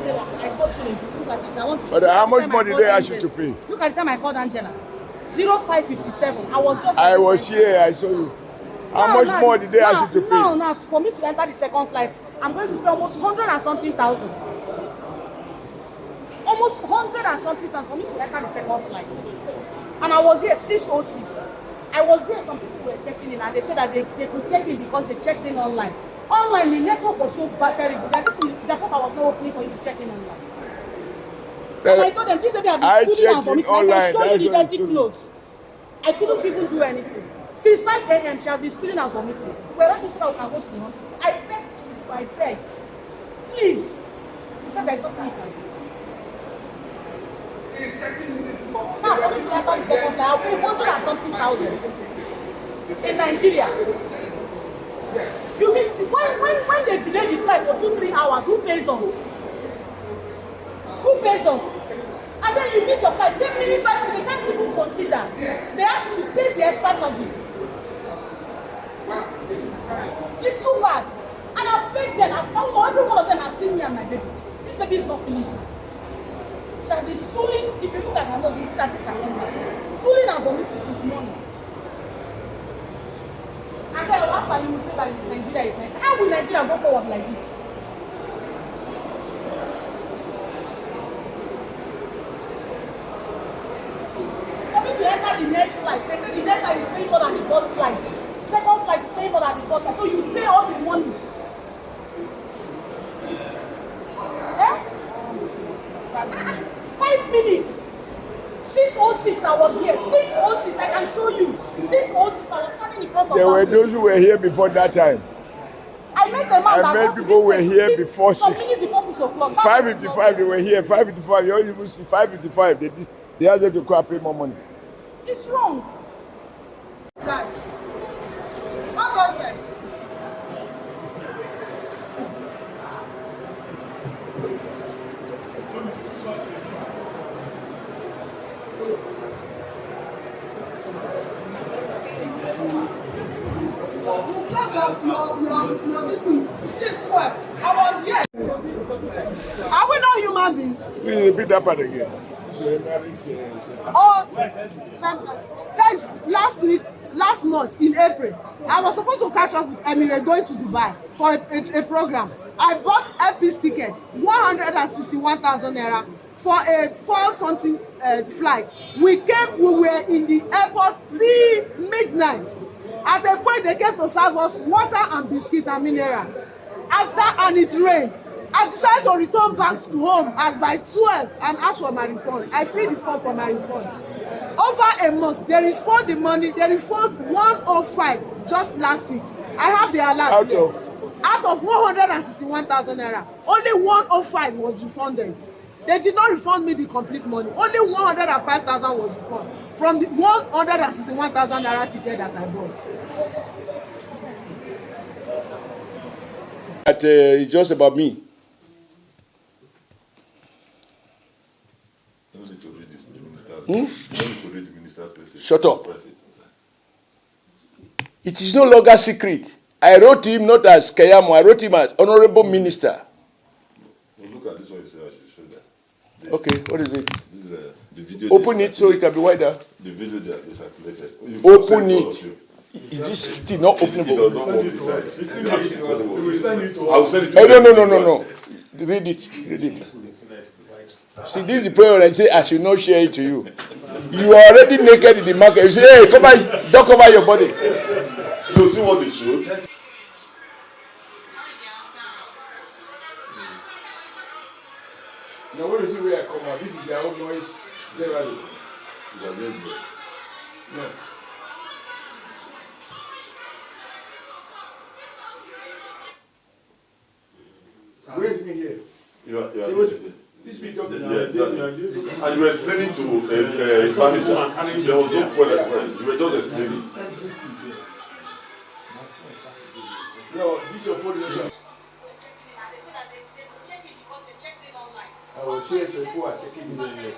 Angela. I fortunately look at it. I want to. But how much money did they ask you to pay? Look at the time I called Angela. 0557. I was here. I saw you. How much more did they ask you to pay? Now, for me to enter the second flight, I'm going to pay almost 100 and something thousand. Almost 100 and something thousand for me to enter the second flight. And I was here 6:06. I was here. Some people were checking in, and they said that they could check in because they checked in online. Online, the network was so terrible that the airport was not opening for you to check in online. And I told them, this baby have been stealing and vomiting. I can show you the dirty clothes. I couldn't even do anything. Since 5 a.m., she has been stealing and vomiting. We're rushing so that we can go to the hospital. I begged. Please. He said there's nothing he can do. Now, for me to enter the second flight, I'll pay 100 and something thousand in Nigeria. You mean, when they delay the flight for 2-3 hours, who pays us? Who pays us? And then you miss your flight 10 minutes, 5 minutes, they can't even consider. They ask you to pay the extra charges. It's so bad. And I've begged them, every one of them has seen me and my baby. This baby is not feeling good. She has been stooling. If you look at her nose, you see that it's her number. Stooling and vomiting since morning. And then after you will say that it's Nigeria is Nigeria. How will Nigeria go forward like this? For me to enter the next flight, they say the next flight is paying more than the first flight. Second flight is paying more than the first flight. So you pay all the money. Eh? 5 minutes. 6:06 I was here. 6:06 I can show you. 6:06 I was standing in front of. There were those who were here before that time. I met a man that met people who were here before 6. Some minutes before 6 o'clock. 5:55 they were here. 5:55 you even see 5:55 they asked them to go and pay more money. It's wrong. Guys, what does this? I was here. Are we not human beings? Please repeat that part again. Oh, that's last month in April. I was supposed to catch up with Emirates going to Dubai for a program. I bought Airpeace ticket, 161,000 naira for a 4-something flight. We were in the airport till midnight. At a point, they came to serve us water and biscuit and mineral. And it rained. I decided to return back to home by 12 and ask for my refund. I filled the form for my refund. Over a month, they refund the money. They refund 105 just last week. I have the alert here. Out of 161,000 naira, only 105 was refunded. They did not refund me the complete money. Only 105,000 was refunded from the 161,000 naira ticket that I bought. It's just about me. You don't need to read this, the minister's you don't need to read the minister's message. Shut up. It is no longer secret. I wrote him not as Kayamo, I wrote him as Honorable Minister. Well, look at this one, you say I should show that. Okay, what is it? This is the video. Open it so it can be wider. The video that is circulated. Open it. Is this still not openable? It does not work beside. I will send it to you. No. Read it. See, this is the prayer I say I should not share it to you. You are already naked in the market. You say, hey, don't cover your body. You see what they showed? Now, when you see where I come out, this is their own noise generally. No. Wait me here. You are this be talking and you were explaining to a manager. There was no point. You were just explaining. No, this is your phone. I will share some who are checking in there.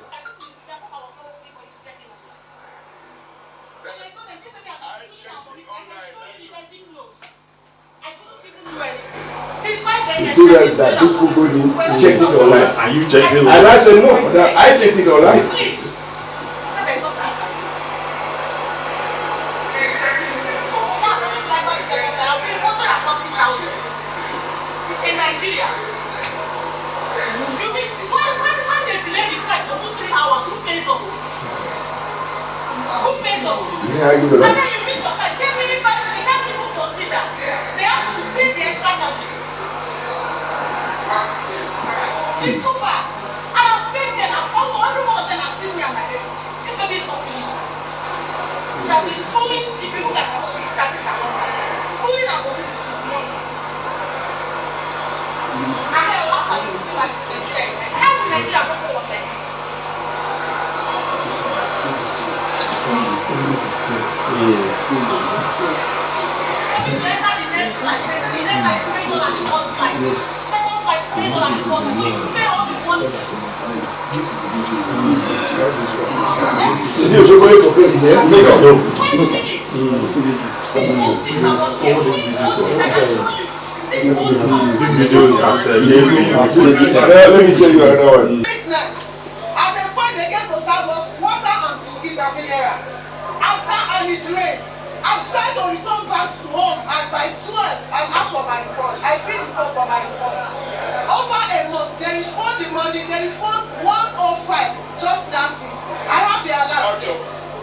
Do Nigerians that those people go in, checked it online. And you checked it And I said, no, I checked it online. In Nigeria, when they delay the flight for 2-3 hours, who pays up? Who pays up? Yeah, And then you miss your flight 10 minutes, 5 minutes, they can't even consider. They have to pay the extra charges. It's so bad. And I've paid them, every one of them have seen me and my head. This baby is not finished. She has been schooling if you look at her home, that is her home. Schooling and going to this morning. And then after you feel like it's Nigeria, how will Nigeria go forward like this? To enter the next flight, the next flight is $3 the first flight. Second flight is $3 the first flight. So you pay all the money. Is it Oshomole complaint here? No. This video has Let me tell you another one. At the point they get to serve us water and biscuit and mineral. After and it rain, I decided to return back to home and by 12 and ask for my refund. I feel the phone for my refund. Over a month, there is fund the money, there is fund 105 just last week. I have the alert here.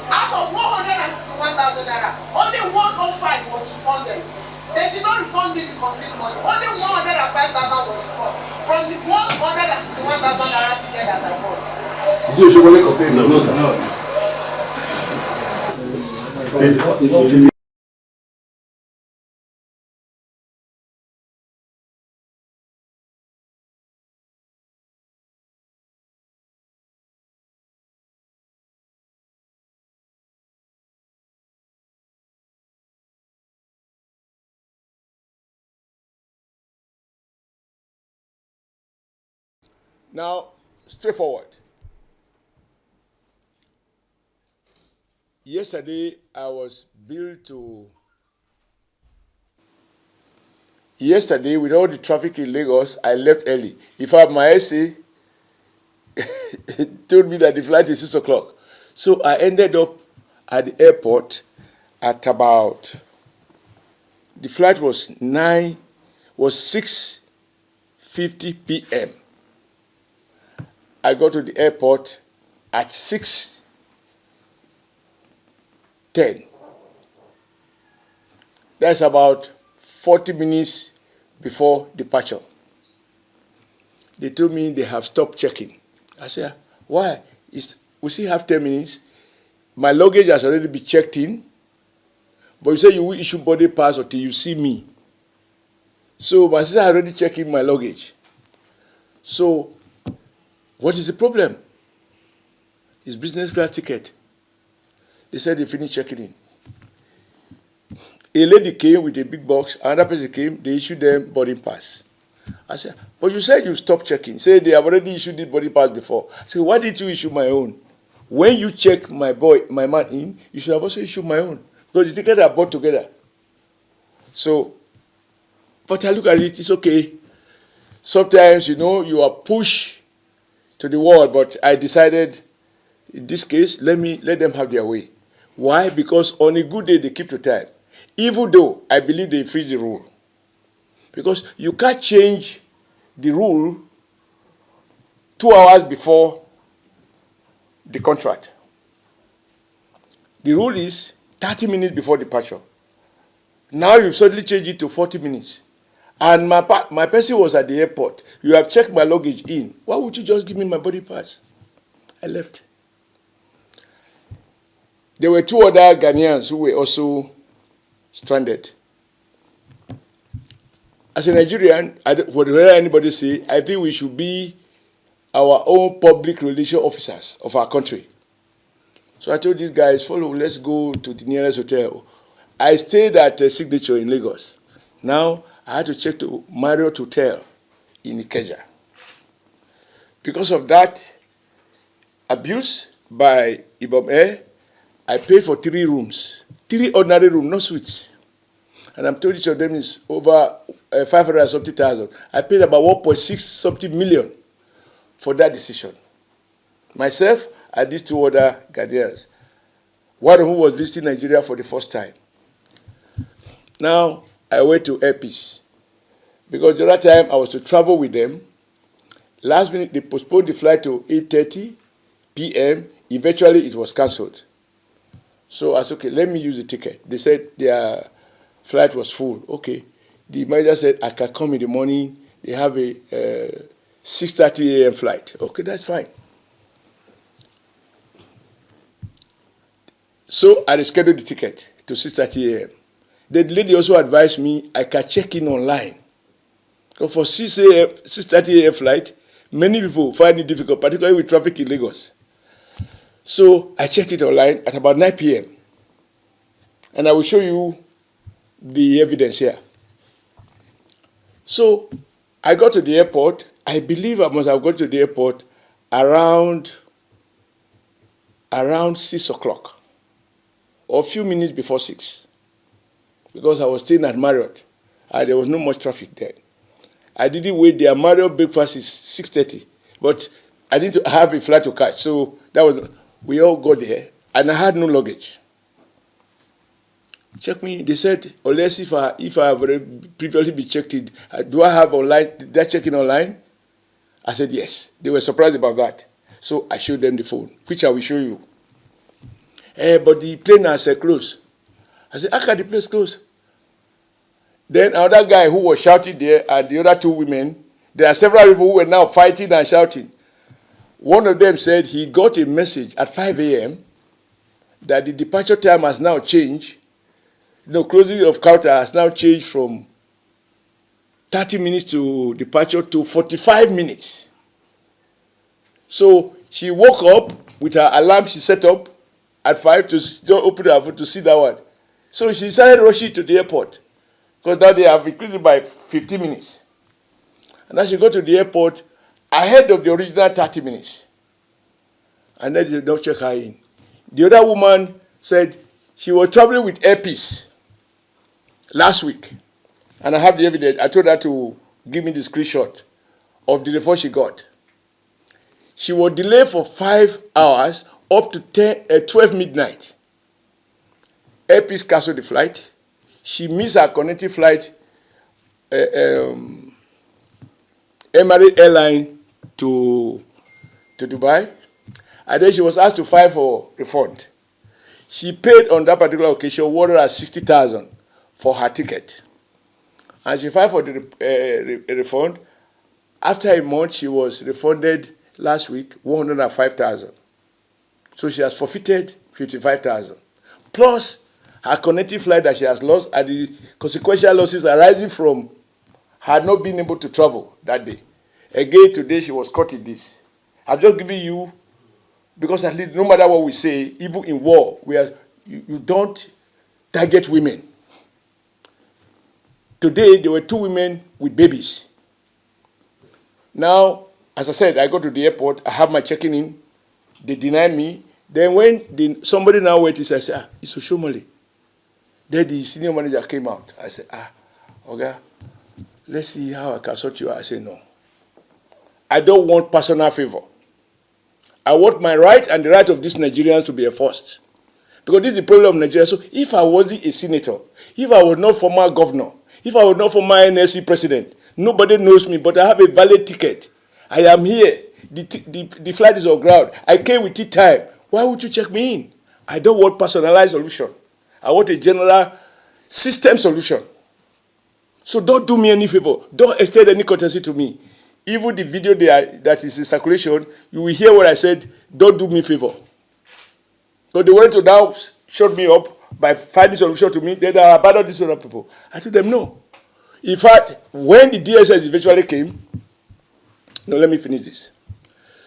Out of 161,000 naira, only 105 was refunded. They did not refund me the complete money. Only 105,000 was refunded. From the 161,000 naira ticket that I bought. Is it Oshomole complaint? No, sir. Now, straightforward. Yesterday, I was billed to. Yesterday, with all the traffic in Lagos, I left early. In fact, my essay told me that the flight is 6 o'clock. So I ended up at the airport at about. The flight was 6:50 p.m. I got to the airport at 6:10. That's about 40 minutes before departure. They told me they have stopped checking. I said, why? We still have 10 minutes. My luggage has already been checked in, but you say you will issue boarding pass until you see me. So my sister already checked in my luggage. So what is the problem? It's business class ticket. They said they finished checking in. A lady came with a big box, another person came, they issued them boarding pass. I said, but you said you stopped checking. Say they have already issued the boarding pass before. I said, why did you issue my own? When you check my man in, you should have also issued my own. Because the tickets are bought together. So, but I look at it, it's okay. Sometimes, you are pushed to the wall, but I decided, in this case, let them have their way. Why? Because on a good day, they keep to time. Even though I believe they infringe the rule. Because you can't change the rule 2 hours before the contract. The rule is 30 minutes before departure. Now you suddenly change it to 40 minutes. And my person was at the airport. You have checked my luggage in. Why would you just give me my boarding pass? I left. There were 2 other Ghanaians who were also stranded. As a Nigerian, whatever anybody say, I think we should be our own public relation officers of our country. So I told these guys, follow, let's go to the nearest hotel. I stayed at a Signature in Lagos. Now I had to check to Marriott Hotel in Ikeja. Because of that abuse by Ibom Air, I paid for 3 rooms, 3 ordinary rooms, no suites. And I'm told each of them is over 500 something thousand. I paid about 1.6 something million for that decision. Myself and these two other Ghanaians, one of whom was visiting Nigeria for the first time. Now, I went to Airpeace because the other time I was to travel with them. Last minute, they postponed the flight to 8:30 p.m. Eventually, it was cancelled. So I said, okay, let me use the ticket. They said their flight was full. Okay. The manager said, I can come in the morning. They have a 6:30 a.m. flight. Okay, that's fine. So I rescheduled the ticket to 6:30 a.m. The lady also advised me I can check in online. Because for 6:30 a.m. flight, many people find it difficult, particularly with traffic in Lagos. So I checked it online at about 9 p.m. And I will show you the evidence here. So I got to the airport. I believe I must have got to the airport around 6 o'clock or a few minutes before 6 because I was staying at Marriott and there was no much traffic there. I didn't wait there. Marriott breakfast is 6:30, but I need to have a flight to catch. So we all got there and I had no luggage. Check me. They said, unless if I have previously been checked in, do I have online? Did I check in online? I said yes. They were surprised about that. So I showed them the phone, which I will show you. But the plane has closed. I said, how can the place close? Then another guy who was shouting there and the other two women, there are several people who were now fighting and shouting. One of them said he got a message at 5 a.m. that the departure time has now changed. Closing of counter has now changed from 30 minutes to departure to 45 minutes. So she woke up with her alarm she set up at 5 to open her phone to see that one. So she started rushing to the airport because now they have increased it by 15 minutes. And then she got to the airport ahead of the original 30 minutes. And then they did not check her in. The other woman said she was traveling with Airpeace last week. And I have the evidence. I told her to give me the screenshot of the refund she got. She was delayed for 5 hours up to 12 midnight. Airpeace canceled the flight. She missed her connecting flight, Emirates Airline to Dubai. And then she was asked to file for refund. She paid on that particular occasion 160,000 for her ticket. And she filed for the refund. After a month, she was refunded last week 105,000. So she has forfeited 55,000. Plus her connecting flight that she has lost and the consequential losses arising from her not being able to travel that day. Again, today she was caught in this. I'm just giving you, because at least no matter what we say, even in war, you don't target women. Today, there were 2 women with babies. Now, as I said, I go to the airport, I have my checking in, they deny me. Then when somebody now went, I said, it's Oshiomole. Then the senior manager came out. I said, okay, let's see how I can sort you out. I said, no. I don't want personal favor. I want my right and the right of these Nigerians to be enforced. Because this is the problem of Nigeria. So if I wasn't a senator, if I was not former governor, if I was not former NSC president, nobody knows me, but I have a valid ticket. I am here. The flight is on ground. I came with tea time. Why would you check me in? I don't want personalized solution. I want a general system solution. So don't do me any favor. Don't extend any courtesy to me. Even the video that is in circulation, you will hear what I said, don't do me a favor. But they wanted to now shut me up by finding solution to me, then I abandoned these other people. I told them no. In fact, when the DSS eventually came, no, let me finish this.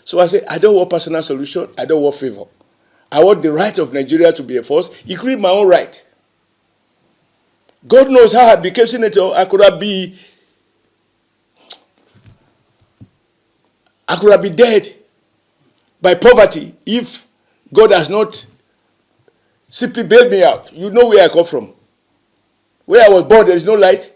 So I said, I don't want personal solution, I don't want favor. I want the right of Nigeria to be enforced, including my own right. God knows how I became senator. I could have been dead by poverty if God has not simply bailed me out. You know where I come from. Where I was born, there is no light.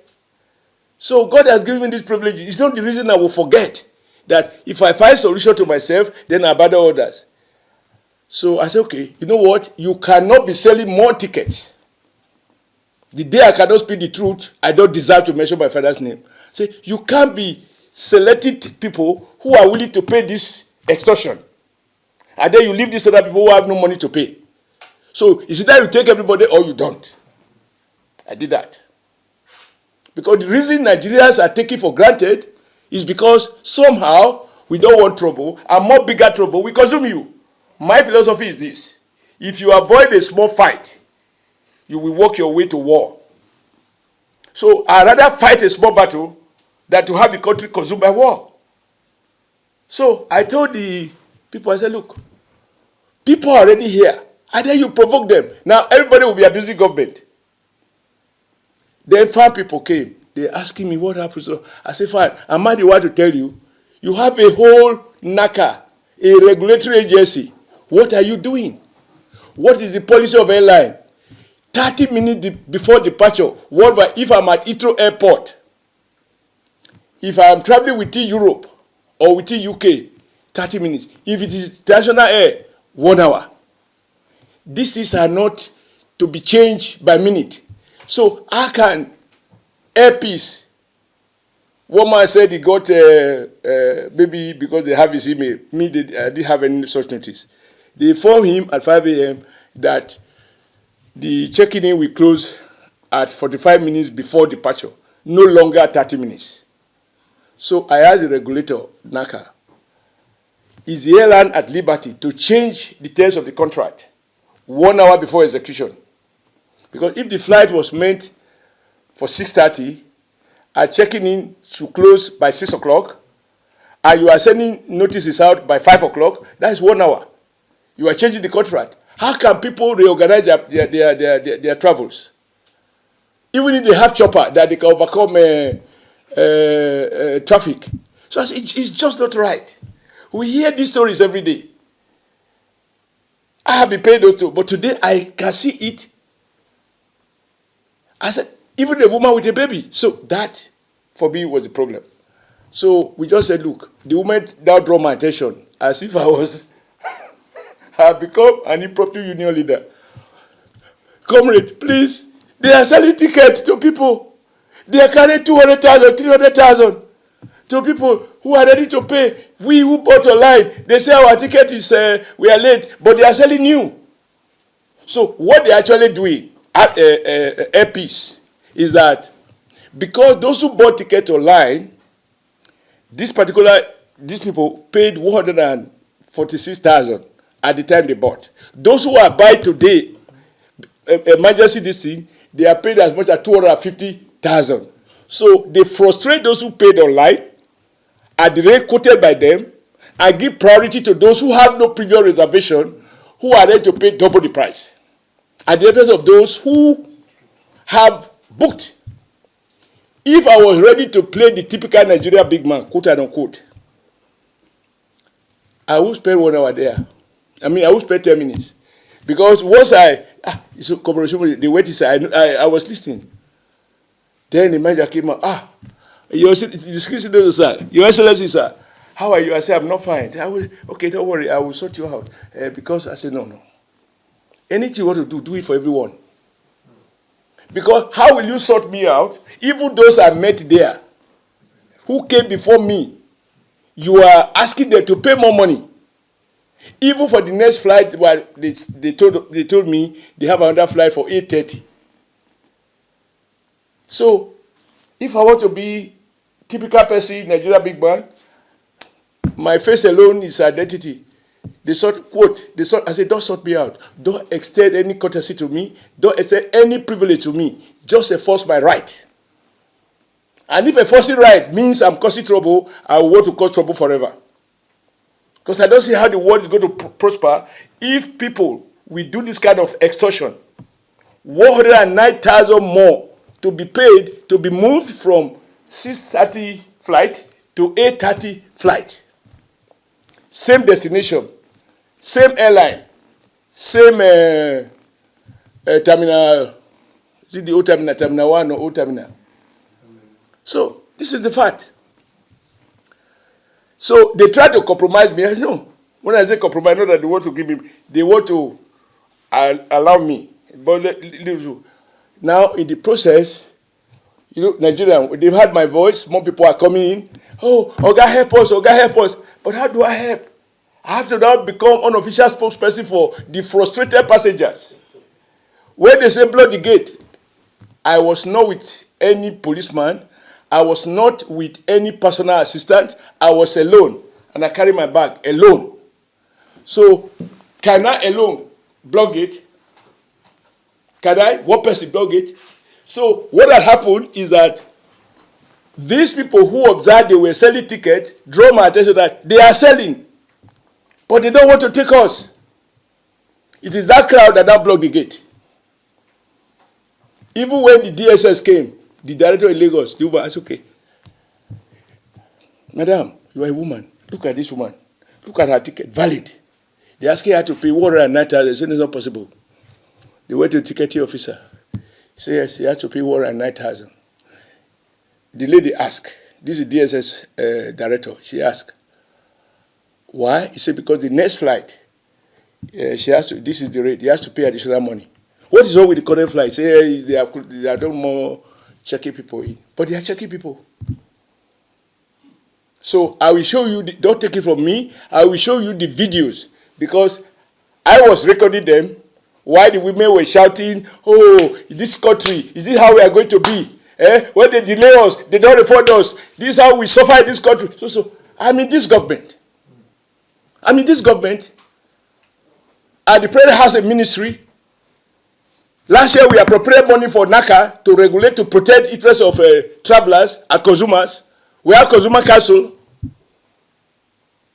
So God has given me this privilege. It's not the reason I will forget that if I find solution to myself, then I bother others. So I said, okay, you know what? You cannot be selling more tickets. The day I cannot speak the truth, I don't deserve to mention my father's name. Say, you can't be selecting people who are willing to pay this extortion. And then you leave these other people who have no money to pay. So it's either you take everybody or you don't. I did that. Because the reason Nigerians are taking for granted is because somehow we don't want trouble, and more bigger trouble, we consume you. My philosophy is this. If you avoid a small fight, you will work your way to war. So I'd rather fight a small battle than to have the country consumed by war. So I told the people, I said, look, people are already here. And then you provoke them. Now everybody will be abusing government. Then farm people came. They're asking me what happened. So I said, fine, am I the one to tell you? You have a whole NACA, a regulatory agency. What are you doing? What is the policy of airline? 30 minutes before departure, if I'm at Heathrow Airport, if I'm traveling within Europe or within UK, 30 minutes. If it is international air, 1 hour. These are not to be changed by minute. So how can Airpeace, one man said he got maybe because they have his email. Me, I didn't have any such notice. They informed him at 5 a.m. that the checking in will close at 45 minutes before departure, no longer 30 minutes. So I asked the regulator, NACA, is the airline at liberty to change the terms of the contract 1 hour before execution? Because if the flight was meant for 6:30, and checking in to close by 6 o'clock, and you are sending notices out by 5 o'clock, that is 1 hour. You are changing the contract. How can people reorganize their travels? Even if they have chopper that they can overcome traffic. So it's just not right. We hear these stories every day. I have been paid those too, but today I can see it. I said, even a woman with a baby. So that, for me, was the problem. So we just said, look, the woman now drew my attention as if I have become an impromptu union leader. Comrade, please, they are selling tickets to people. They are carrying 200,000, 300,000 to people who are ready to pay. We who bought online, they say our ticket is, we are late, but they are selling new. So what they are actually doing at Airpeace is that because those who bought ticket online, these people paid 146,000 at the time they bought. Those who are buying today, emergency this thing, they are paid as much as 250,000. So they frustrate those who paid online at the rate quoted by them and give priority to those who have no previous reservation, who are ready to pay double the price, at the expense of those who have booked. If I was ready to play the typical Nigeria big man, quote and unquote, I would spend 1 hour there. I would spend 10 minutes. Because once the wait is, I was listening. Then the manager came out, Your Excellency, sir. Your Excellency, sir. How are you? I said, I'm not fine. Okay, don't worry, I will sort you out. Because I said, no. Anything you want to do it for everyone. Because how will you sort me out? Even those I met there, who came before me, you are asking them to pay more money. Even for the next flight, they told me they have another flight for 8:30. So, if I want to be typical person, Nigeria big man, my face alone is identity. I said, don't sort me out. Don't extend any courtesy to me. Don't extend any privilege to me. Just enforce my right. And if enforcing right means I'm causing trouble, I want to cause trouble forever. Because I don't see how the world is going to prosper if people will do this kind of extortion. 109,000 more to be paid to be moved from 6:30 flight to 8:30 flight. Same destination, same airline, same terminal. Is it the old terminal, terminal 1 or old terminal? So this is the fact. So they try to compromise me. I said, no. When I say compromise, not that they want to give me, they want to allow me. But now in the process, you know, Nigeria, they've heard my voice. More people are coming in. Oh, Oga, help us. Oga, help us. But how do I help? I have to now become unofficial spokesperson for the frustrated passengers. When they say block the gate, I was not with any policeman. I was not with any personal assistant. I was alone. And I carry my bag alone. So, can I alone block it? Can I? One person block it? So, what had happened is that these people who observed they were selling tickets draw my attention that they are selling, but they don't want to take us. It is that crowd that now blocked the gate. Even when the DSS came, the director in Lagos, the woman, I said, okay, madam, you are a woman. Look at this woman. Look at her ticket, valid. They asking her to pay 109,000. They said it's not possible. They went to the ticketing officer. He said, yes, he had to pay 109,000. The lady asked, this is DSS director, she asked, why? He said, because the next flight, she has to, this is the rate, he has to pay additional money. What is wrong with the current flight? Say, they are no more checking people in. But they are checking people. So I will show you, don't take it from me, I will show you the videos, because I was recording them while the women were shouting, oh, this country, is this how we are going to be? When they delay us, they don't refund us. This is how we suffer in this country. So I'm in this government. I'm in this government. And the president has a ministry. Last year we appropriated money for NACA to regulate, to protect interests of travelers and consumers. We have consumer council.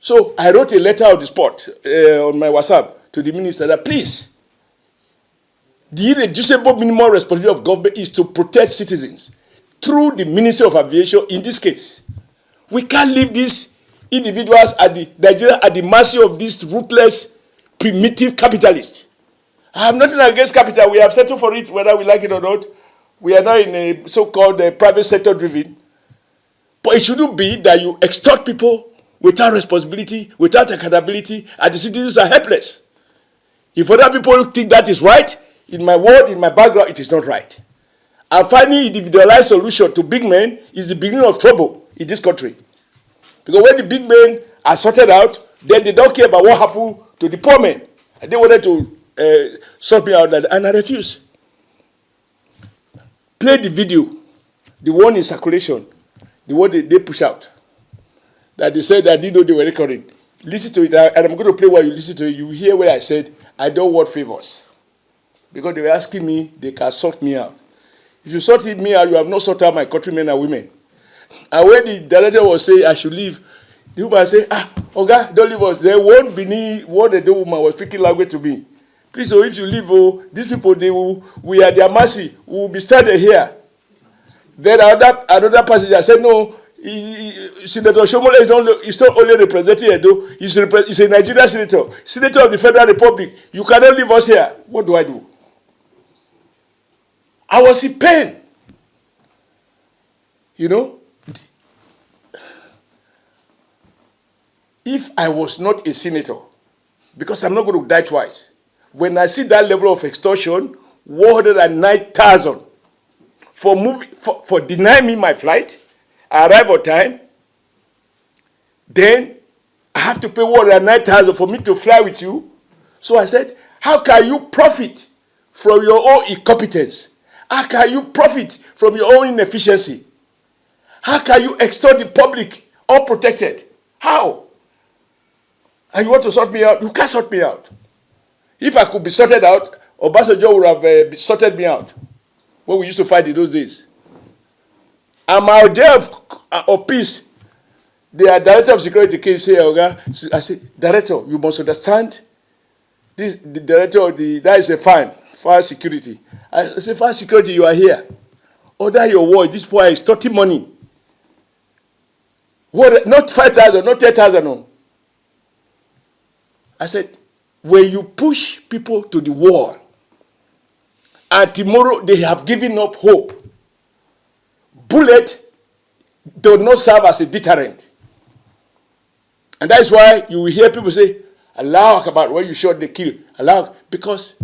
So I wrote a letter on the spot on my WhatsApp to the minister that please, the irreducible minimum responsibility of government is to protect citizens through the Ministry of Aviation in this case. We can't leave these individuals at the mercy of these ruthless, primitive capitalists. I have nothing against capital. We have settled for it, whether we like it or not. We are now in a so-called private sector driven. But it shouldn't be that you extort people without responsibility, without accountability, and the citizens are helpless. If other people think that is right, in my world, in my background, it is not right. And finding individualized solution to big men is the beginning of trouble in this country. Because when the big men are sorted out, then they don't care about what happened to the poor men. And they wanted to sort me out, and I refused. Play the video, the one in circulation, the one they push out. That they said I didn't know they were recording. Listen to it, and I'm going to play while you listen to it. You hear where I said, I don't want favors. Because they were asking me, they can sort me out. If you sorted me out, you have not sorted out my countrymen and women. And when the director was saying I should leave, the woman said, Oga, don't leave us. Then one Benin, one the woman was speaking language to me. Please, oh, if you leave, these people, we are their mercy. We will be stranded here. Then another passenger said, no, Sen.Oshiomole is not only representing Edo, he's a Nigerian senator of the Federal Republic. You cannot leave us here. What do I do? I was in pain. You know, if I was not a senator, because I'm not going to die twice, when I see that level of extortion, 109,000 for denying me my flight, I arrive on time, then I have to pay 109,000 for me to fly with you. So I said, how can you profit from your own incompetence? How can you profit from your own inefficiency? How can you extort the public unprotected? How? And you want to sort me out? You can't sort me out. If I could be sorted out, Obasanjo would have sorted me out when we used to fight in those days. And my day of peace, the director of security came and said, Oga, I said, Director, you must understand, the director, that is a fire security. I said, fire security, you are here. Order your word, this boy is 30 money. What, not 5,000, not 10,000, no. I said, when you push people to the wall, and tomorrow they have given up hope, bullet does not serve as a deterrent. And that is why you will hear people say, Allah Akbar, when you shot, they kill. Allah, because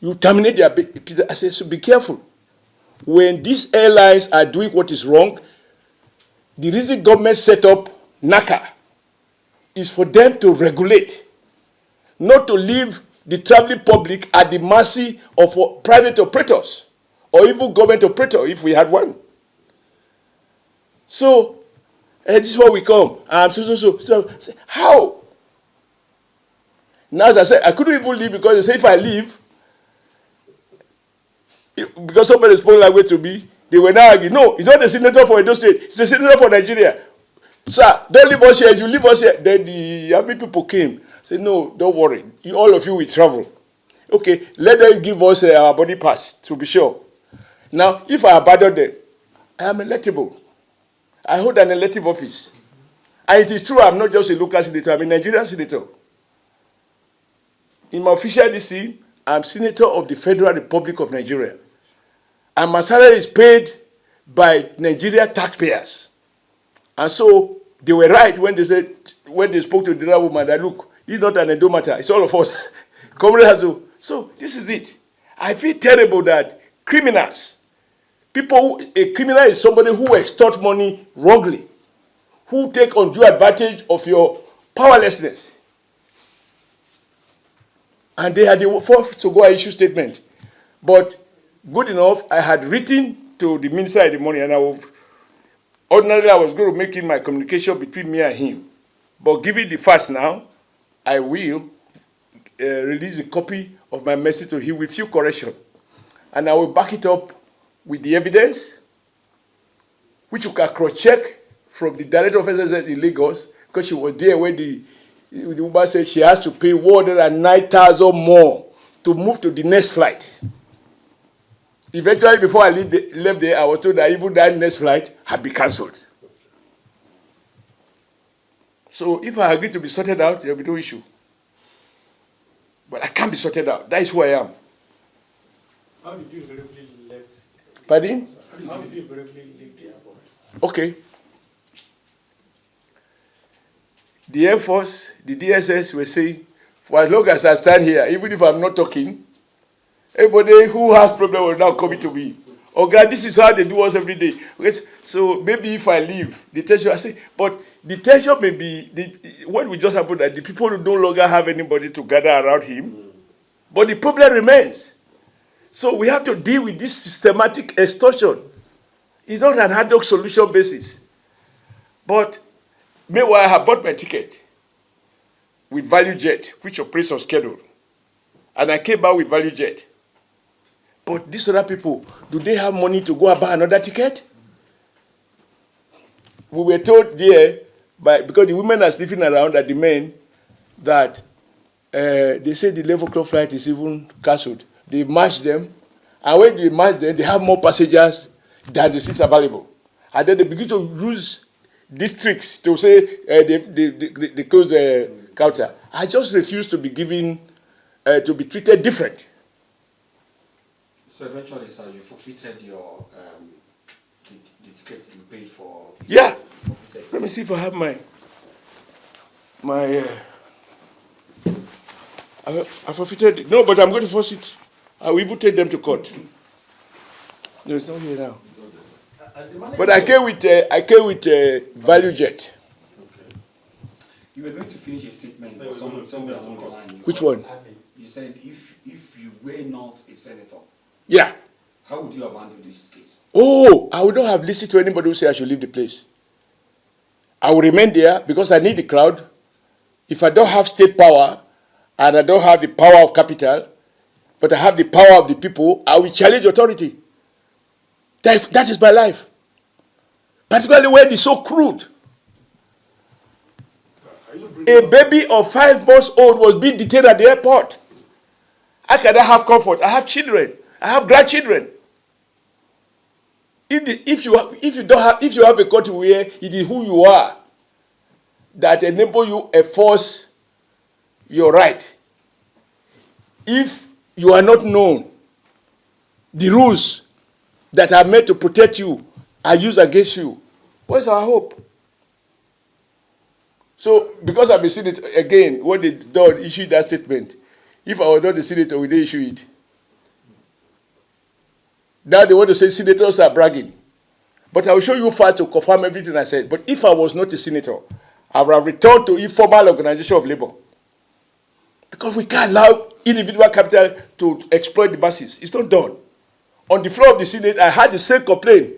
you terminate their. I say, so be careful. When these airlines are doing what is wrong, the reason government set up NACA is for them to regulate, not to leave the traveling public at the mercy of private operators or even government operator if we had one. So, this is where we come. So, how? Now, as I said, I couldn't even leave because they say if I leave, because somebody spoke like way to me, they were now arguing, no, he's not a senator for Edo State, he's a senator for Nigeria. Sir, don't leave us here. If you leave us here, then the army people came. Said, no, don't worry. All of you will travel. Okay, let them give us our body pass to be sure. Now, if I abandon them, I am electable. I hold an elective office. And it is true, I'm not just a local senator, I'm a Nigerian senator. In my official DC, I'm senator of the Federal Republic of Nigeria. And my salary is paid by Nigeria taxpayers. And so they were right when they said, when they spoke to the other woman, that look, this is not an Edo matter, it's all of us. So this is it. I feel terrible that criminals, a criminal is somebody who extorts money wrongly, who take undue advantage of your powerlessness. And they had the force to go and issue statement. But good enough, I had written to the minister in the morning, and ordinarily I was going to make it my communication between me and him. But given the facts now, I will release a copy of my message to him with few corrections. And I will back it up with the evidence, which you can cross-check from the director of SSS in Lagos, because she was there when the woman said she has to pay 109,000 more to move to the next flight. Eventually, before I left there, I was told that even that next flight had been cancelled. So if I agree to be sorted out, there will be no issue. But I can't be sorted out. That is who I am. How did you invariably left? Pardon? How did you invariably leave the airport? Okay. The Air Force, the DSS were saying, for as long as I stand here, even if I'm not talking, everybody who has problem will now come to me. Oh God, this is how they do us every day. Okay? So maybe if I leave, the tension, I say, but the tension may be, what will just happen that the people who no longer have anybody to gather around him, but the problem remains. So we have to deal with this systematic extortion. It's not an ad hoc solution basis. But meanwhile, I have bought my ticket with Value Jet, which operates on schedule. And I came back with Value Jet. But these other people, do they have money to go and buy another ticket? We were told there, because the women are sniffing around at the men, that they say the 11 o'clock flight is even cancelled. They match them, and when they match them, they have more passengers than the seats available. And then they begin to use these tricks to say they close the counter. I just refuse to be given, to be treated different. So eventually, sir, you forfeited your the ticket you paid for. Yeah. Let me see if I have I forfeited it. No, but I'm going to force it. I will even take them to court. No, it's not here now. But I came with Value Jet. You were going to finish a statement, but somewhere along the line. Which one? You said if you were not a senator, Yeah. how would you have handled this case? Oh, I would not have listened to anybody who said I should leave the place. I will remain there because I need the crowd. If I don't have state power and I don't have the power of capital, but I have the power of the people, I will challenge authority. That is my life. Particularly when it's so crude. A baby of 5 months old was being detained at the airport. How can I have comfort? I have children. I have grandchildren. If you have a country where it is who you are that enable you enforce your right, if you are not known, the rules that are meant to protect you are used against you, What's our hope? So, because I've been seeing it again, when they don't issue that statement, if I was not the senator, would they issue it? Now they want to say senators are bragging. But I will show you facts to confirm everything I said. But if I was not a senator, I would have returned to informal organization of labor. Because we can't allow individual capital to exploit the masses. It's not done. On the floor of the Senate, I had the same complaint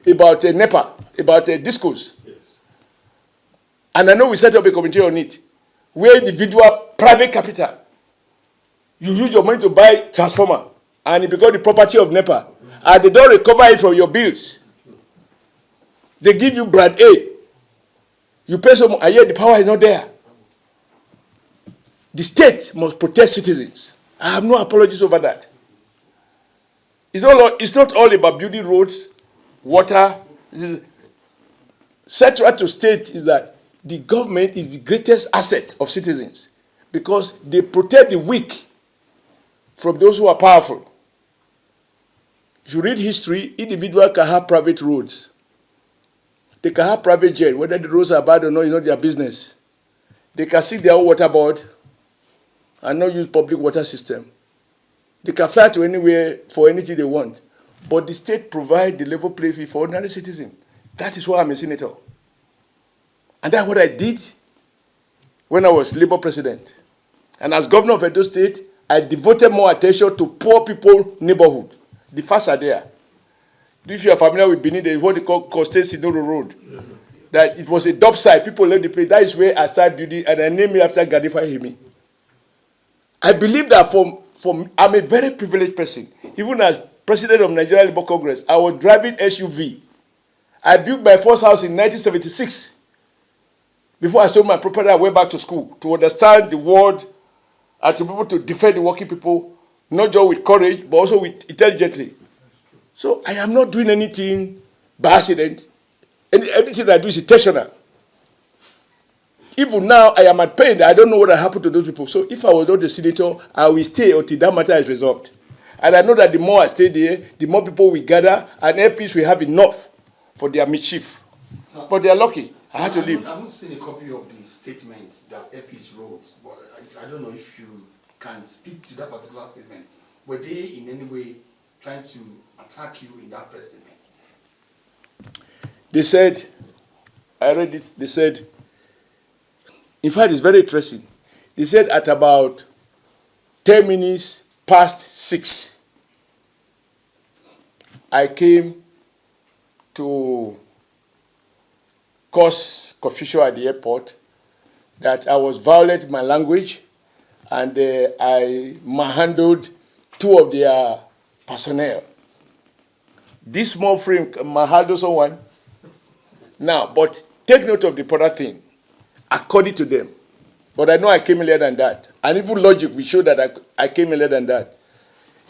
about NEPA, about discos. Yes. And I know we set up a committee on it, where individual private capital, you use your money to buy transformer, and it becomes the property of NEPA, and they don't recover it from your bills. They give you brand A. You pay some, and yet the power is not there. The state must protect citizens. I have no apologies over that. It's not all about building roads, water. Central to state is that the government is the greatest asset of citizens because they protect the weak from those who are powerful. If you read history, individuals can have private roads. They can have private jet. Whether the roads are bad or not is not their business. They can seek their own water board and not use public water system. They can fly to anywhere for anything they want. But the state provides the level playing field for ordinary citizens. That is why I'm a senator. And that's what I did when I was Labour president. And as governor of Edo State, I devoted more attention to poor people neighborhood. The facts are there. If you are familiar with Benin, there is what they call Coste Sinoro Road. Yes, that it was a dump site. People left the place. That is where I started building, and I named it after Gadifa Hemi. I believe that I'm a very privileged person. Even as president of Nigeria Labour Congress, I was driving SUV. I built my first house in 1976. Before I sold my property, I went back to school to understand the world and to be able to defend the working people, not just with courage, but also with intelligently. So I am not doing anything by accident. And everything I do is intentional. Even now, I am at pain. I don't know what will happen to those people. So if I was not the senator, I will stay until that matter is resolved. And I know that the more I stay there, the more people we gather, and Airpeace will have enough for their mischief. So, but they are lucky. I had to leave. I haven't seen a copy of the statement that Airpeace wrote, but I don't know if you can speak to that particular statement. Were they in any way trying to attack you in that press statement? They said, I read it, they said, in fact, it's very interesting. They said at about 10 minutes past 6, I came to cause confusion at the airport, that I was violent in my language, and I manhandled 2 of their personnel. This small frame manhandled someone. Now, but take note of the product thing, according to them. But I know I came earlier than that. And even logic will show that I came earlier than that.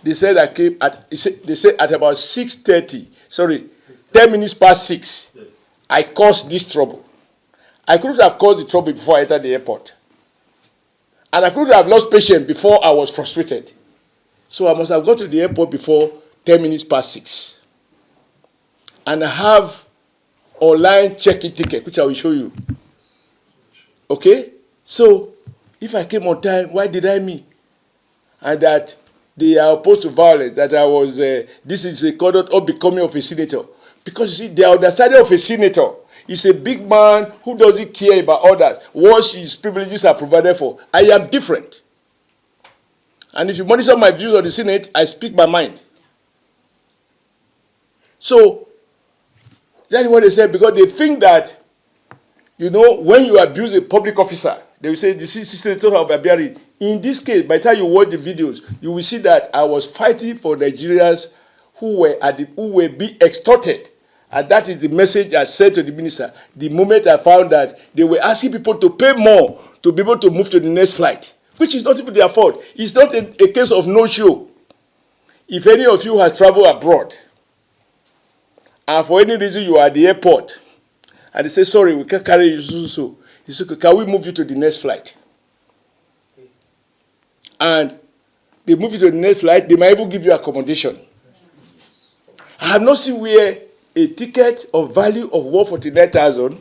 They said I came at, they said at about 6:30, sorry, 10 minutes past 6, yes. I caused this trouble. I couldn't have caused the trouble before I entered the airport. And I couldn't have lost patience before I was frustrated. So I must have gone to the airport before 10 minutes past 6. And I have online check-in ticket, which I will show you. Okay? So, if I came on time, why did I mean? And that they are opposed to violence, that I was, this is a conduct unbecoming of a senator. Because you see, the understanding of a senator is a big man who doesn't care about others. Once his privileges are provided for, I am different. And if you monitor my views on the Senate, I speak my mind. So, that's what they said, because they think that, you know, when you abuse a public officer, they will say, this is senator of barbarian. In this case, by the time you watch the videos, you will see that I was fighting for Nigerians who were being extorted. And that is the message I said to the minister. The moment I found that they were asking people to pay more to be able to move to the next flight, which is not even their fault. It's not a case of no-show. If any of you has traveled abroad, and for any reason you are at the airport, and they say, sorry, we can't carry you so. He said, can we move you to the next flight? And they move you to the next flight, they might even give you accommodation. I have not seen where a ticket of value of 149,000,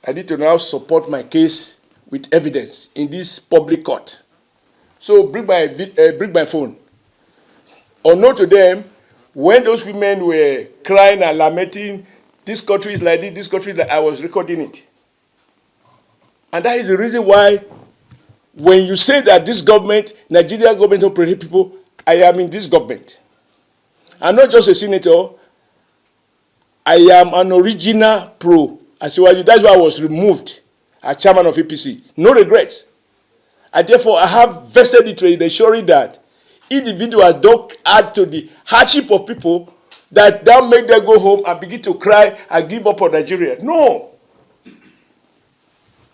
I need to now support my case with evidence in this public court. So bring my phone. Unknown to them, when those women were crying and lamenting, this country is like this country is like, I was recording it. And that is the reason why when you say that this government, Nigeria government don't protect people, I am in this government. I'm not just a senator, I am an original pro. That's why I was removed as chairman of APC. No regrets. And therefore, I have vested interest in ensuring that individuals don't add to the hardship of people that make them go home and begin to cry and give up on Nigeria. No.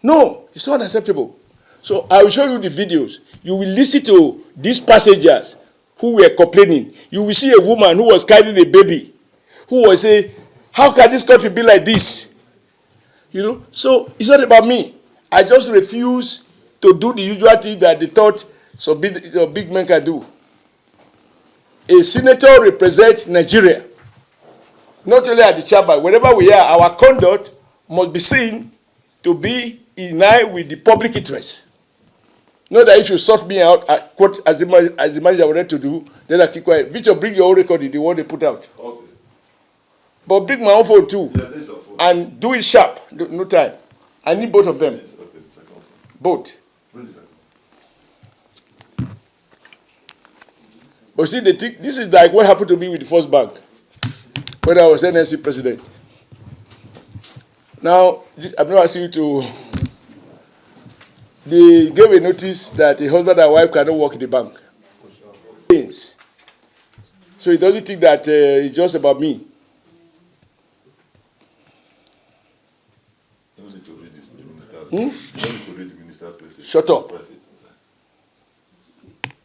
No, it's not acceptable. So I will show you the videos. You will listen to these passengers who were complaining. You will see a woman who was carrying a baby, who was saying, how can this country be like this? You know, so it's not about me. I just refuse to do the usual thing that they thought some big men can do. A senator represents Nigeria, not only at the chamber. Wherever we are, our conduct must be seen to be in line with the public interest. Not that if you sort me out, quote, as the manager wanted to do, then I keep quiet. Victor, bring your own record, the one they put out. Okay. But bring my own phone too. Yeah, this is your phone. And do it sharp. No time. I need both of them. Okay, the second phone. Both. Bring the second. But see, this is like what happened to me with the First Bank when I was NSC president. Now, I'm not asking you to. They gave a notice that a husband and wife cannot work in the bank. So he doesn't think that it's just about me. You don't need to read this minister's message. You don't need to read the minister's message. Shut up.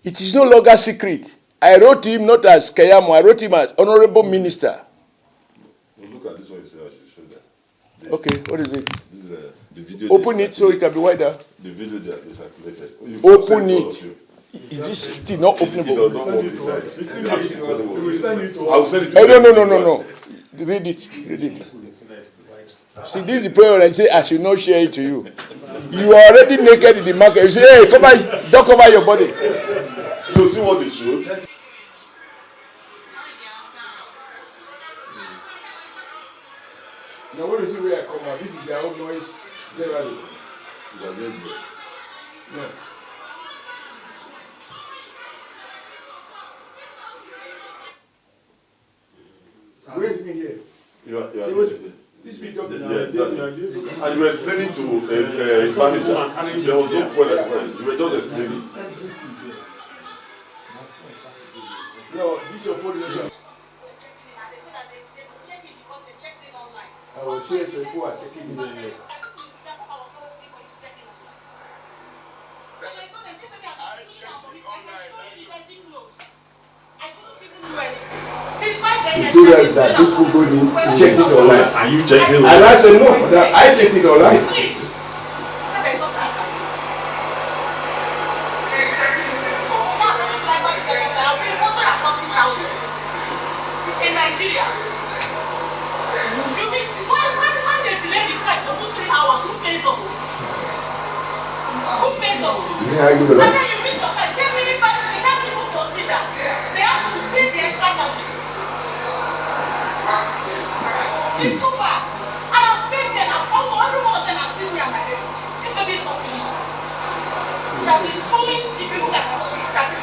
It is no longer secret. I wrote him not as Kayamo, I wrote him as Honorable Minister. Well, look at this one, you say I should show that. Okay, what is it? This is the video. Open it so it can be wider. The video that is circulated. Open it. Is this still not It openable? does not work inside. I will send it to Oh, you. no. Read it. See, this is the prayer I say I should not share it to you. You are already naked in the market. You say, hey, don't cover your body. You see what they showed? Now, when you see where I come out, this is their own noise generally. Yeah. Wait me here. You are This be talking now. and you were explaining to a manager. There was no point. You were just explaining. No, this is your phone. I will share so people are checking me. The told us that those people go in, checked it online. And you checked it And I said, no, I checked it online. In Nigeria, when they delay the flight for 2-3 hours, who pays us? Who pays us? And then you miss your flight 10 minutes, 5 minutes, you can't even consider. They ask you to pay the extra charges. It's too bad. And I've paid them, every one of them has seen me and my baby. This baby is not finished. She has been screaming if you look at her,